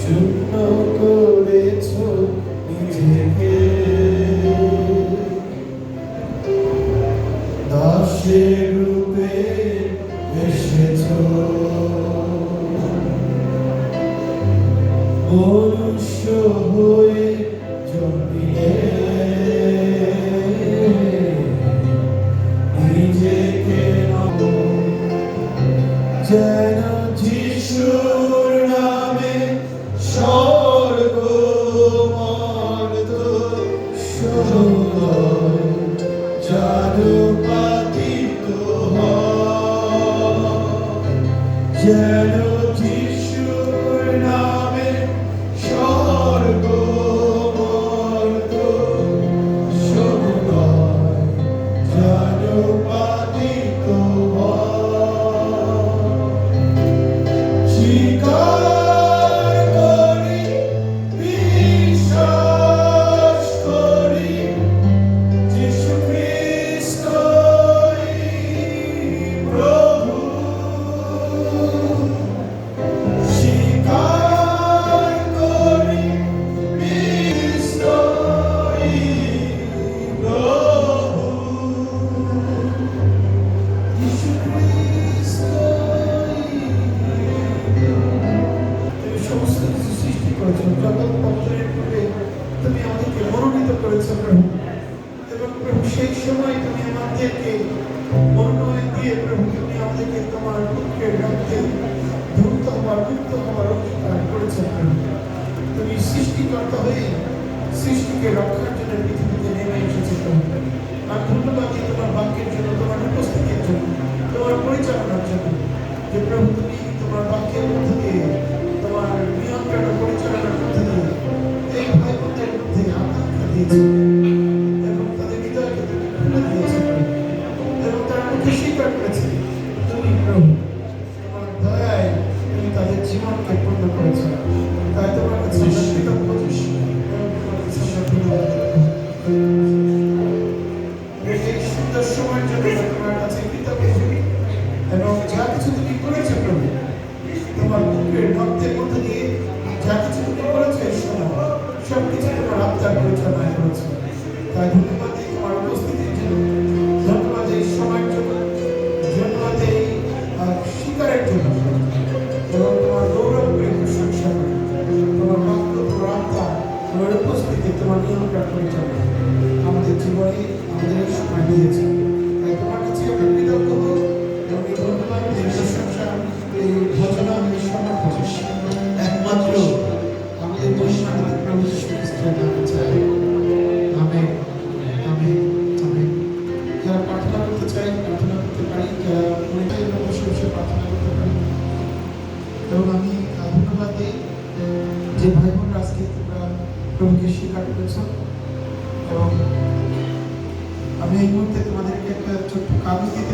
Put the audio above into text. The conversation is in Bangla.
শূন্য করেছ নিজেকে, দাসের রূপে এসেছ, মনুষ্য হয়ে জন্মিলে নিজেকে যেন যিশুর নামে স্বর্গ মর্ত সদয় জাদু পাতিত হয়, যেন যিশুর নামে স্বর্গ মর্ত সদয় জাদু পাতিত হয়। স্বীকার করি, বিশ্বাস করি, যীশু খ্রিস্টই প্রভু। স্বীকার করি, খ্রিস্টই প্রভু, যীশু খ্রিস্টই। তুমি সমস্ত কিছু সৃষ্টি করেছো, জগৎ পত্রের পূর্বে তুমি আমাদেরকে মনোনীত করেছো প্রভু, এবং প্রভু সেই সময় তুমি আমাদেরকে মনোনয়ন দিয়ে প্রভু তুমি আমাদেরকে তোমার পুত্রের রক্তে ধূর্ত হওয়ার মুক্ত হওয়ার অধিকার করেছো প্রভু। তুমি সৃষ্টিকর্তা হয়ে সৃষ্টিকে রক্ষার জন্য পৃথিবীতে নেমে এসেছো প্রভু। আমি ধন্যবাদ দিই তোমার বাক্যের জন্য, তোমার উপস্থিতির জন্য, তোমার পরিচালনার জন্য, যে প্রভু তুমি তোমার বাক্যের মধ্যে দিয়ে তোমার নিয়ন্ত্রণ ও পরিচালনার মধ্যে দিয়ে এই ভাই বোনদের মধ্যে আকাঙ্ক্ষা দিয়েছো এবং তাদের হৃদয়কে তুমি খুলে দিয়েছো এবং তারা মুখে স্বীকার করেছে তুমি প্রভু তোমার দয়ায় তুমি তাদের জীবনকে পূর্ণ করেছো। তাই তোমার কাছে আমরা কৃতজ্ঞ এবং তোমার কাছে আমরা ধন্যবাদ এই সুন্দর সময়ের জন্য তোমার কাছে কৃতজ্ঞ এবং যা কিছু তুমি করেছো প্রভু তোমার বুকের রক্তের মধ্যে দিয়ে যা কিছু তুমি করেছো এই সময় সব কিছু তোমার আত্মার পরিচালনায় করেছো। তাই ধন্যবাদ দিই তোমার উপস্থিতির জন্য, ধন্যবাদ এই সময়ের জন্য, ধন্যবাদ এই শিকারের জন্য এবং তোমার গৌরব করে প্রশংসা করি। তোমার বাক্য, তোমার আত্মা, তোমার উপস্থিতি, তোমার নিয়ন্ত্রণ পরিচালনা আমাদের জীবনে আমাদের এই সময় দিয়েছে। তাই তোমার কাছে আমরা কৃতজ্ঞ হই এবং এই ধন্যবাদ, এই প্রশংসা, এই ঘোষণা, এই সমর্থন একমাত্র আমাদের মহিমান্বিত প্রভু যীশু খ্রিস্টের নামে চাই। Amen, amen, amen. যারা প্রার্থনা করতে চাই প্রার্থনা করতে পারি, যারা মনে চাই বসে বসে প্রার্থনা করতে পারি। এবং আমি ধন্যবাদ দিই যে ভাই বোনরা আজকে তোমরা প্রভুকে স্বীকার করেছ এবং আমি এই মুহূর্তে তোমাদেরকে একটা ছোট্ট কাগজ দিতে